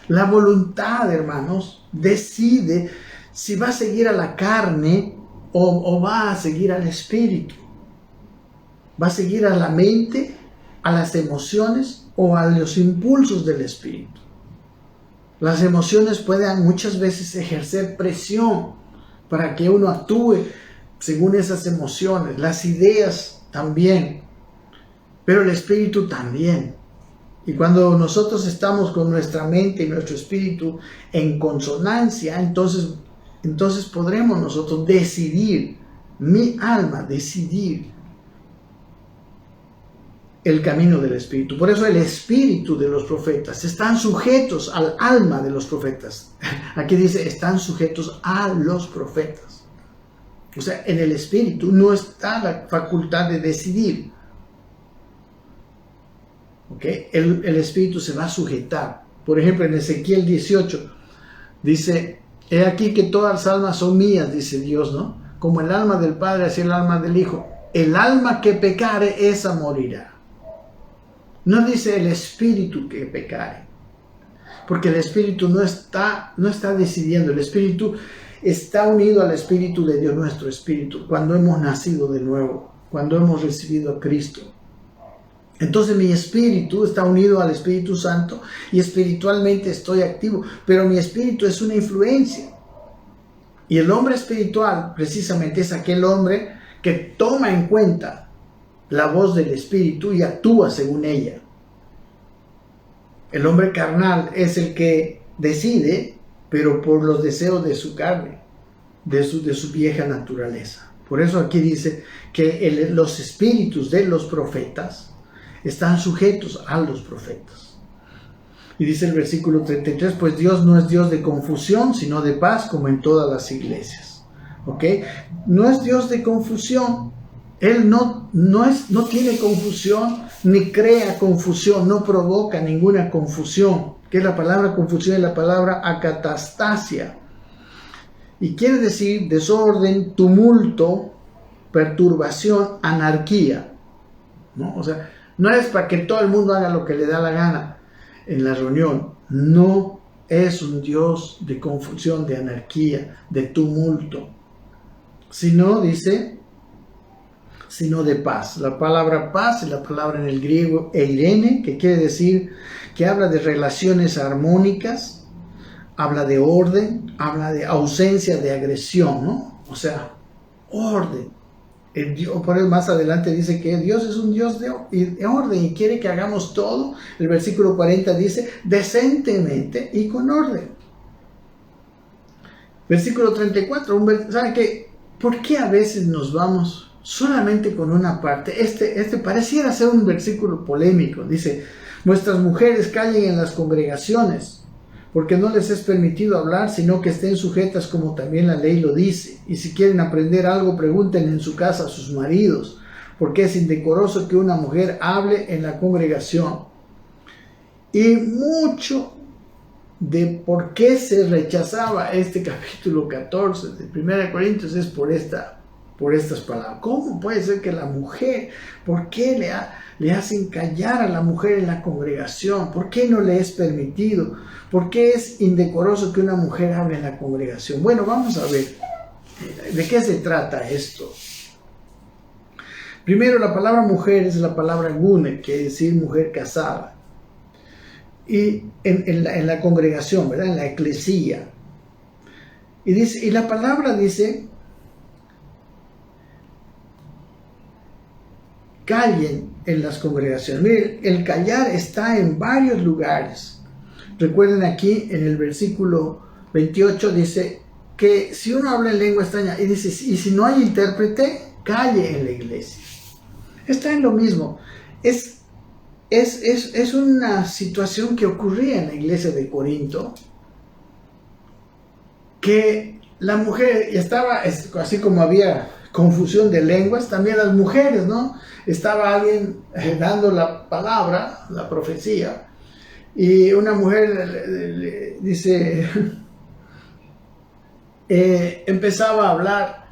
La voluntad, hermanos, decide si va a seguir a la carne o va a seguir al espíritu. Va a seguir a la mente, a las emociones o a los impulsos del espíritu. Las emociones pueden muchas veces ejercer presión para que uno actúe según esas emociones. Las ideas también, pero el espíritu también. Y cuando nosotros estamos con nuestra mente y nuestro espíritu en consonancia, entonces podremos nosotros decidir, mi alma decidir el camino del espíritu. Por eso el espíritu de los profetas están sujetos al alma de los profetas. Aquí dice, están sujetos a los profetas. O sea, en el espíritu no está la facultad de decidir. ¿Okay? El espíritu se va a sujetar. Por ejemplo, en Ezequiel 18 dice, he aquí que todas las almas son mías, dice Dios, ¿no? Como el alma del Padre, así el alma del Hijo. El alma que pecare, esa morirá. No dice el espíritu que pecare, porque el espíritu no está decidiendo. El espíritu está unido al espíritu de Dios, nuestro espíritu, cuando hemos nacido de nuevo, cuando hemos recibido a Cristo. Entonces mi espíritu está unido al Espíritu Santo y espiritualmente estoy activo, pero mi espíritu es una influencia. Y el hombre espiritual precisamente es aquel hombre que toma en cuenta la voz del espíritu y actúa según ella. El hombre carnal es el que decide, pero por los deseos de su carne, de su vieja naturaleza. Por eso aquí dice que los espíritus de los profetas están sujetos a los profetas. Y dice el versículo 33, pues Dios no es Dios de confusión, sino de paz, como en todas las iglesias. ¿Ok? No es Dios de confusión. Él no tiene confusión, ni crea confusión, no provoca ninguna confusión. Que la palabra confusión es la palabra acatastasia. Y quiere decir desorden, tumulto, perturbación, anarquía. ¿No? O sea, no es para que todo el mundo haga lo que le da la gana en la reunión. No es un Dios de confusión, de anarquía, de tumulto. Sino, dice, sino de paz. La palabra paz es la palabra en el griego eirene, que quiere decir que habla de relaciones armónicas, habla de orden, habla de ausencia de agresión, ¿no? O sea, orden. Por eso más adelante dice que Dios es un Dios de orden y quiere que hagamos todo. El versículo 40 dice, decentemente y con orden. Versículo 34, ¿saben qué? ¿Por qué a veces nos vamos solamente con una parte? Este pareciera ser un versículo polémico. Dice, vuestras mujeres callen en las congregaciones, porque no les es permitido hablar, sino que estén sujetas como también la ley lo dice. Y si quieren aprender algo, pregunten en su casa a sus maridos, porque es indecoroso que una mujer hable en la congregación. Y mucho de por qué se rechazaba este capítulo 14 de 1 Corintios es por estas palabras. ¿Cómo puede ser que la mujer, por qué le hacen callar a la mujer en la congregación? ¿Por qué no le es permitido? ¿Por qué es indecoroso que una mujer hable en la congregación? Bueno, vamos a ver de qué se trata esto. Primero, la palabra mujer es la palabra gune, que quiere decir mujer casada. Y en la congregación, ¿verdad? En la eclesía. Y la palabra dice, callen en las congregaciones. Miren, el callar está en varios lugares. Recuerden aquí en el versículo 28 dice que si uno habla en lengua extraña y dice, y si no hay intérprete, calle en la iglesia. Está en lo mismo. Es una situación que ocurría en la iglesia de Corinto, que la mujer estaba, así como había confusión de lenguas, también las mujeres, ¿no? Estaba alguien dando la palabra, la profecía, y una mujer le dice, empezaba a hablar,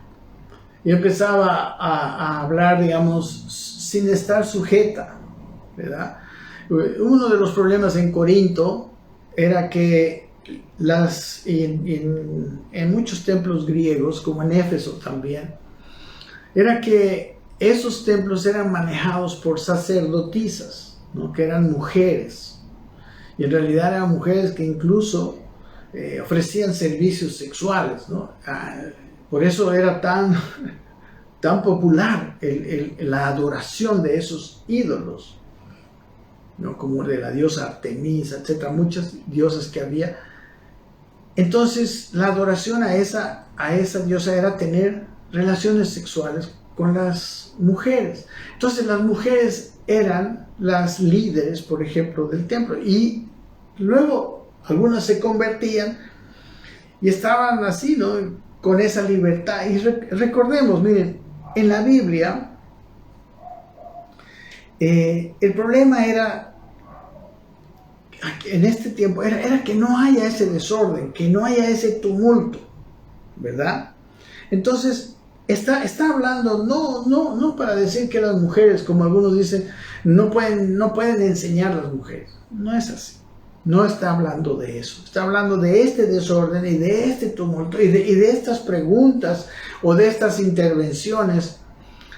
y empezaba a hablar, digamos, sin estar sujeta, ¿verdad? Uno de los problemas en Corinto era que en muchos templos griegos, como en Éfeso también, era que esos templos eran manejados por sacerdotisas, ¿no? Que eran mujeres, y en realidad eran mujeres que incluso ofrecían servicios sexuales, ¿no? Por eso era tan popular la adoración de esos ídolos, ¿no? Como de la diosa Artemisa, etcétera, muchas diosas que había. Entonces la adoración a esa diosa era tener relaciones sexuales con las mujeres. Entonces las mujeres eran las líderes, por ejemplo, del templo, y luego algunas se convertían y estaban así, ¿no? Con esa libertad. Y recordemos, miren, en la Biblia el problema era, en este tiempo, era que no haya ese desorden, que no haya ese tumulto, ¿verdad? Entonces está hablando no para decir que las mujeres, como algunos dicen, no pueden enseñar a las mujeres. No es así. No está hablando de eso. Está hablando de este desorden y de este tumulto y de estas preguntas o de estas intervenciones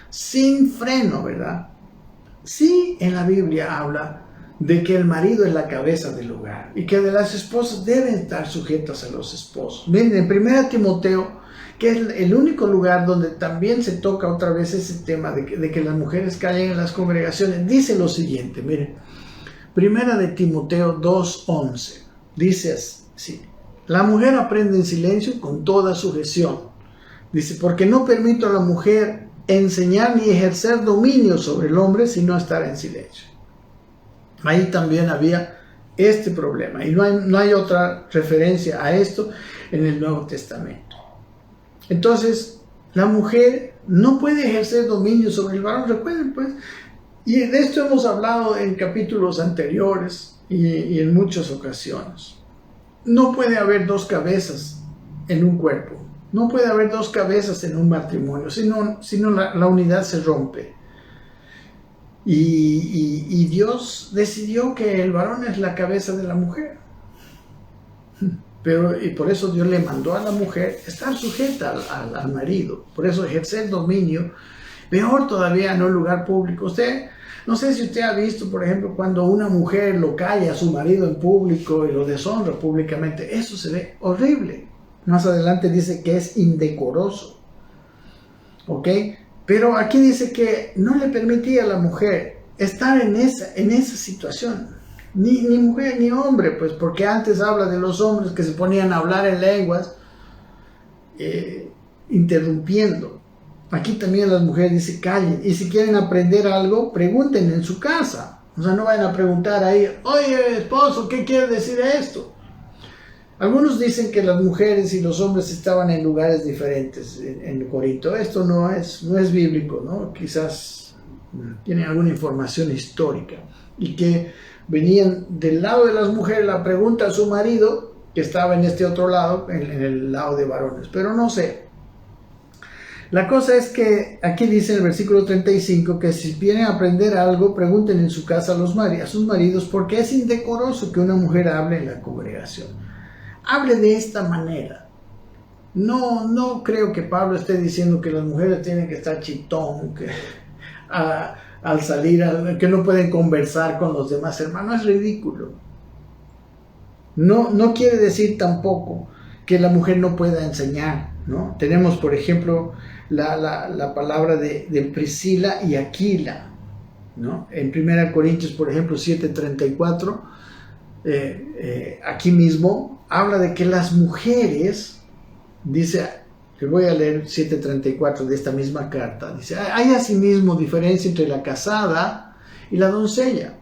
sin freno, ¿verdad? Sí, en la Biblia habla de que el marido es la cabeza del hogar y que de las esposas deben estar sujetas a los esposos. Miren, en 1 Timoteo, que es el único lugar donde también se toca otra vez ese tema de que las mujeres callen en las congregaciones, dice lo siguiente, miren, 1 Timoteo 2:11, dice así: la mujer aprende en silencio con toda sujeción. Dice, porque no permito a la mujer enseñar ni ejercer dominio sobre el hombre, sino estar en silencio. Ahí también había este problema, y no hay otra referencia a esto en el Nuevo Testamento. Entonces, la mujer no puede ejercer dominio sobre el varón, recuerden pues, y de esto hemos hablado en capítulos anteriores y en muchas ocasiones. No puede haber dos cabezas en un cuerpo, no puede haber dos cabezas en un matrimonio, sino la unidad se rompe. Y Dios decidió que el varón es la cabeza de la mujer. Y por eso Dios le mandó a la mujer estar sujeta al marido. Por eso ejercer dominio, peor todavía en un lugar público. No sé si usted ha visto, por ejemplo, cuando una mujer lo calla a su marido en público y lo deshonra públicamente. Eso se ve horrible. Más adelante dice que es indecoroso. ¿Ok? Pero aquí dice que no le permitía a la mujer estar en esa situación. Ni mujer ni hombre, pues, porque antes habla de los hombres que se ponían a hablar en lenguas, interrumpiendo. Aquí también las mujeres dicen callen, y si quieren aprender algo, pregunten en su casa. O sea, no vayan a preguntar ahí, oye, esposo, ¿qué quiere decir esto? Algunos dicen que las mujeres y los hombres estaban en lugares diferentes en Corinto. Esto no es bíblico, ¿no? Quizás tienen alguna información histórica. Y que venían del lado de las mujeres la pregunta a su marido, que estaba en este otro lado, en el lado de varones. Pero no sé. La cosa es que aquí dice en el versículo 35 que si vienen a aprender algo, pregunten en su casa a sus maridos, porque es indecoroso que una mujer hable en la congregación. Hable de esta manera. No creo que Pablo esté diciendo que las mujeres tienen que estar chitón, que al salir, que no pueden conversar con los demás hermanos. Es ridículo. No quiere decir tampoco que la mujer no pueda enseñar, ¿no? Tenemos, por ejemplo, la palabra de Priscila y Aquila, ¿no? En 1 Corintios, por ejemplo, 7:34, aquí mismo habla de que las mujeres, dice, que voy a leer 7:34 de esta misma carta, dice, hay asimismo diferencia entre la casada y la doncella.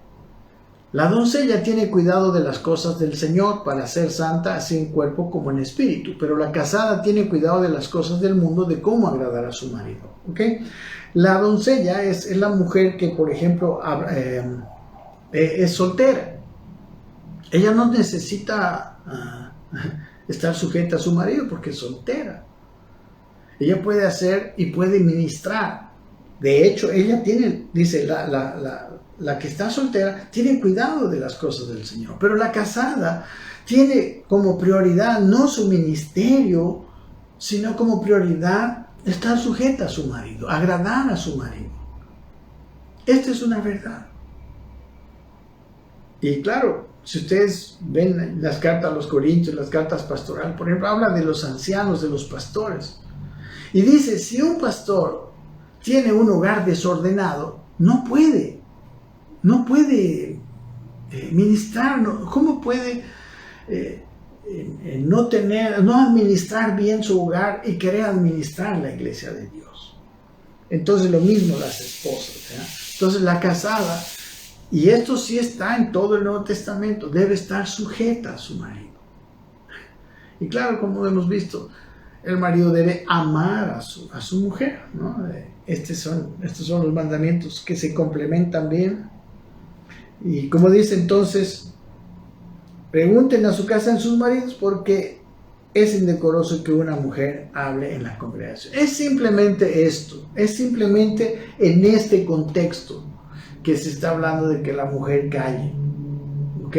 La doncella tiene cuidado de las cosas del Señor para ser santa así en cuerpo como en espíritu, pero la casada tiene cuidado de las cosas del mundo, de cómo agradar a su marido. ¿Okay? La doncella es la mujer que, por ejemplo, es soltera. Ella no necesita estar sujeta a su marido porque es soltera. Ella puede hacer y puede ministrar. De hecho, ella tiene, dice, la que está soltera tiene cuidado de las cosas del Señor. Pero la casada tiene como prioridad no su ministerio, sino como prioridad estar sujeta a su marido, agradar a su marido. Esta es una verdad. Y claro, si ustedes ven las cartas a los Corintios, las cartas pastorales, por ejemplo, habla de los ancianos, de los pastores. Y dice, si un pastor tiene un hogar desordenado, no puede ministrar, ¿cómo puede no administrar bien su hogar y querer administrar la iglesia de Dios? Entonces lo mismo las esposas, ¿verdad? Entonces la casada, y esto sí está en todo el Nuevo Testamento, debe estar sujeta a su marido. Y claro, como hemos visto, el marido debe amar a su mujer, ¿no? Estos son los mandamientos que se complementan bien. Y como dice entonces, pregunten a su casa en sus maridos porque es indecoroso que una mujer hable en la congregación. Es simplemente esto, es simplemente en este contexto que se está hablando de que la mujer calle, ¿ok?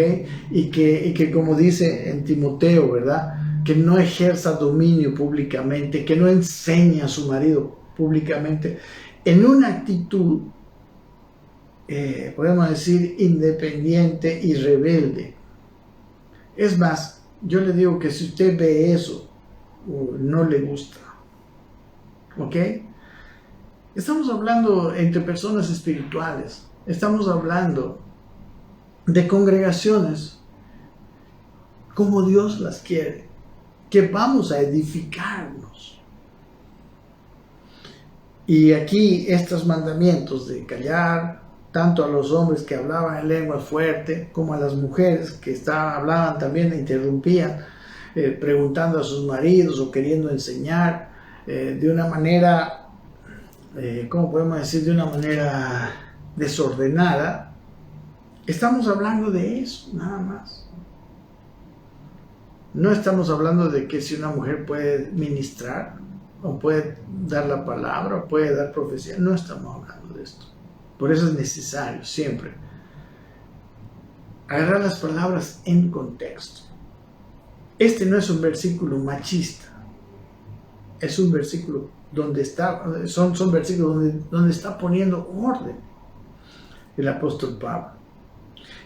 Y que como dice en Timoteo, ¿verdad? Que no ejerza dominio públicamente, que no enseñe a su marido públicamente, en una actitud, podemos decir, independiente y rebelde. Es más, yo le digo que si usted ve eso, no le gusta, ¿ok? Estamos hablando entre personas espirituales, estamos hablando de congregaciones como Dios las quiere, que vamos a edificarnos. Y aquí estos mandamientos de callar, tanto a los hombres que hablaban en lengua fuerte, como a las mujeres que hablaban también e interrumpían, preguntando a sus maridos o queriendo enseñar de una manera, ¿cómo podemos decir? De una manera desordenada. Estamos hablando de eso, nada más. No estamos hablando de que si una mujer puede ministrar, o puede dar la palabra, o puede dar profecía. No estamos hablando de esto. Por eso es necesario siempre agarrar las palabras en contexto. Este no es un versículo machista. Es un versículo donde está, son versículos donde está poniendo orden el apóstol Pablo.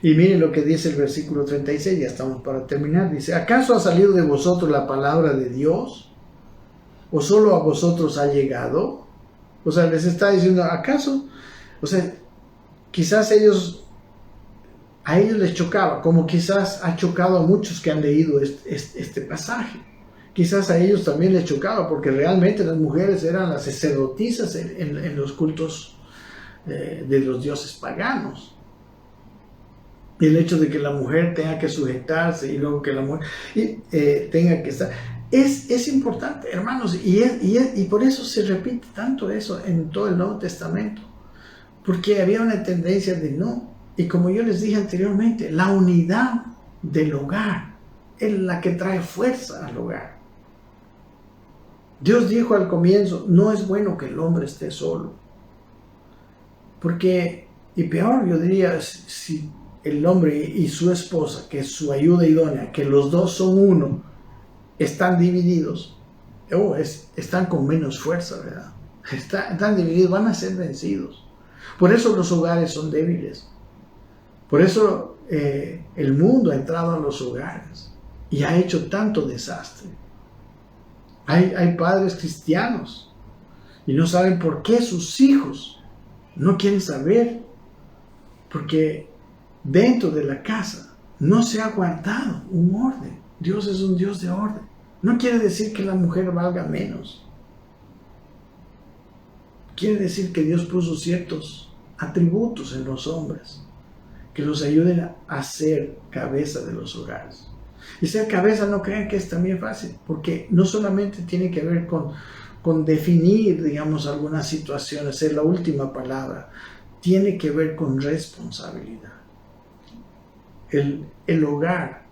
Y miren lo que dice el versículo 36, ya estamos para terminar. Dice, ¿acaso ha salido de vosotros la palabra de Dios? ¿O solo a vosotros ha llegado? O sea, les está diciendo, ¿acaso? O sea, quizás a ellos les chocaba, como quizás ha chocado a muchos que han leído este pasaje. Quizás a ellos también les chocaba, porque realmente las mujeres eran las sacerdotisas en los cultos de los dioses paganos. Y el hecho de que la mujer tenga que sujetarse y luego que la mujer tenga que estar, es importante, hermanos, y por eso se repite tanto eso en todo el Nuevo Testamento, porque había una tendencia de no, y como yo les dije anteriormente, la unidad del hogar es la que trae fuerza al hogar. Dios dijo al comienzo, no es bueno que el hombre esté solo, porque, y peor yo diría, si el hombre y su esposa, que es su ayuda idónea, que los dos son uno, están divididos, están con menos fuerza, ¿verdad? Están divididos, van a ser vencidos. Por eso los hogares son débiles. Por eso el mundo ha entrado a los hogares y ha hecho tanto desastre. Hay padres cristianos y no saben por qué sus hijos no quieren saber, porque dentro de la casa no se ha guardado un orden. Dios es un Dios de orden. No quiere decir que la mujer valga menos. Quiere decir que Dios puso ciertos atributos en los hombres que los ayuden a ser cabeza de los hogares. Y ser cabeza, no crean que es también fácil, porque no solamente tiene que ver con definir, digamos, algunas situaciones, ser la última palabra, tiene que ver con responsabilidad. El hogar,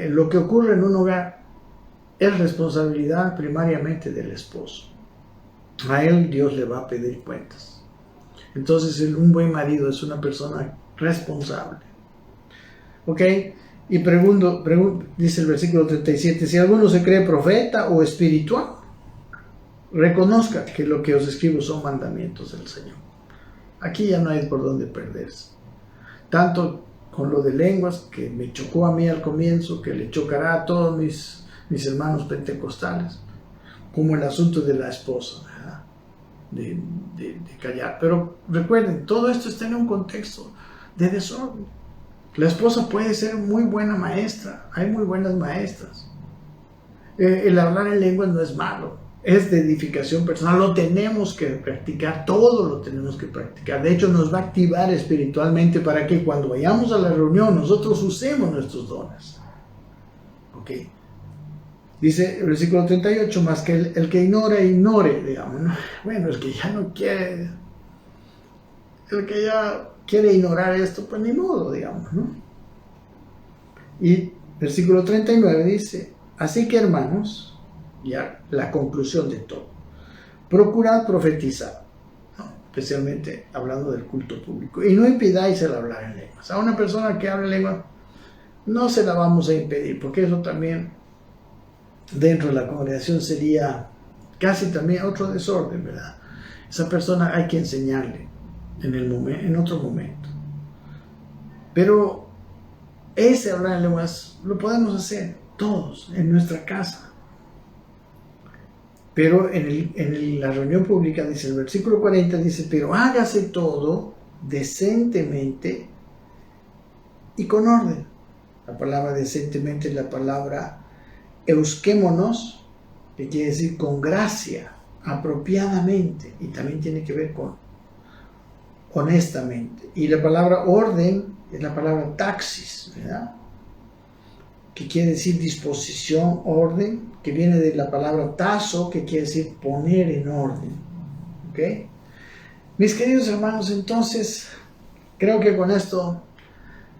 lo que ocurre en un hogar es responsabilidad primariamente del esposo. A él Dios le va a pedir cuentas. Entonces un buen marido es una persona responsable. ¿Ok? Y pregunto, dice el versículo 37, si alguno se cree profeta o espiritual, reconozca que lo que os escribo son mandamientos del Señor. Aquí ya no hay por dónde perderse. Tanto con lo de lenguas, que me chocó a mí al comienzo, que le chocará a todos mis hermanos pentecostales, como el asunto de la esposa, ¿verdad? De callar. Pero recuerden, todo esto está en un contexto de desorden. La esposa puede ser muy buena maestra, hay muy buenas maestras. El hablar en lenguas no es malo, es de edificación personal, lo tenemos que practicar, todo lo tenemos que practicar. De hecho, nos va a activar espiritualmente para que cuando vayamos a la reunión nosotros usemos nuestros dones. ¿Ok? Dice el versículo 38, más que el que ignore, digamos, ¿no? Bueno, el que ya no quiere, el que ya quiere ignorar esto, pues ni modo, digamos, ¿no? Y versículo 39 dice, así que hermanos, ya la conclusión de todo, procurad profetizar, ¿no? Especialmente hablando del culto público, y no impidáis el hablar en lenguas. A una persona que habla en lengua no se la vamos a impedir, porque eso también dentro de la congregación sería casi también otro desorden, ¿verdad? Esa persona hay que enseñarle en otro momento. Pero ese hablar en lenguas lo podemos hacer todos en nuestra casa. Pero en la reunión pública, dice el versículo 40, dice, pero hágase todo decentemente y con orden. La palabra decentemente es la palabra euskémonos, que quiere decir con gracia, apropiadamente, y también tiene que ver con honestamente. Y la palabra orden es la palabra taxis, ¿verdad? Que quiere decir disposición, orden, que viene de la palabra tazo, que quiere decir poner en orden. ¿Ok? Mis queridos hermanos, entonces, creo que con esto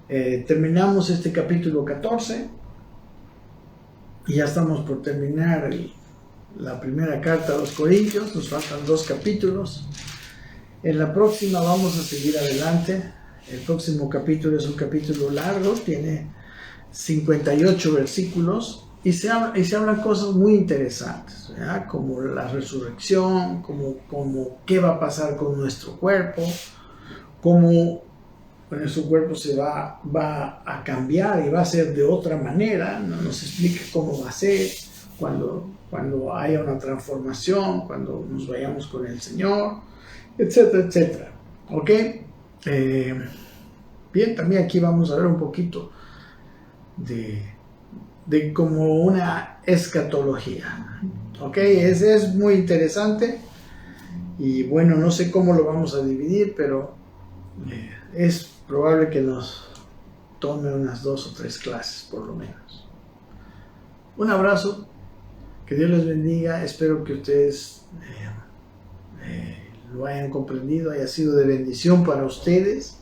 terminamos este capítulo 14. Y ya estamos por terminar la primera carta a los Corintios. Nos faltan 2 capítulos. En la próxima vamos a seguir adelante. El próximo capítulo es un capítulo largo, tiene 58 versículos y se hablan cosas muy interesantes, ¿verdad? Como la resurrección, como qué va a pasar con nuestro cuerpo, cómo nuestro cuerpo se va a cambiar y va a ser de otra manera. Nos explica cómo va a ser cuando haya una transformación, cuando nos vayamos con el Señor, etcétera, etcétera. ¿Ok? Bien, también aquí vamos a ver un poquito de como una escatología. ¿Ok? Es muy interesante y bueno, no sé cómo lo vamos a dividir, pero es probable que nos tome unas 2 o 3 clases por lo menos. Un abrazo, que Dios les bendiga, espero que ustedes lo hayan comprendido, haya sido de bendición para ustedes.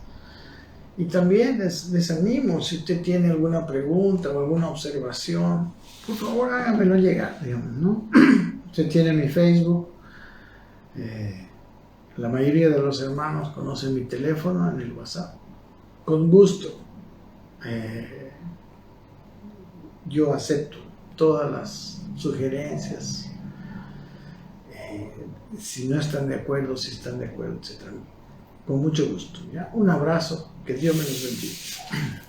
Y también les animo, si usted tiene alguna pregunta o alguna observación, por favor hágamelo llegar, digamos, ¿no? Usted tiene mi Facebook, la mayoría de los hermanos conocen mi teléfono en el WhatsApp. Con gusto, yo acepto todas las sugerencias, si no están de acuerdo, si están de acuerdo, etc. Con mucho gusto, ¿ya? Un abrazo, que Dios me los bendiga.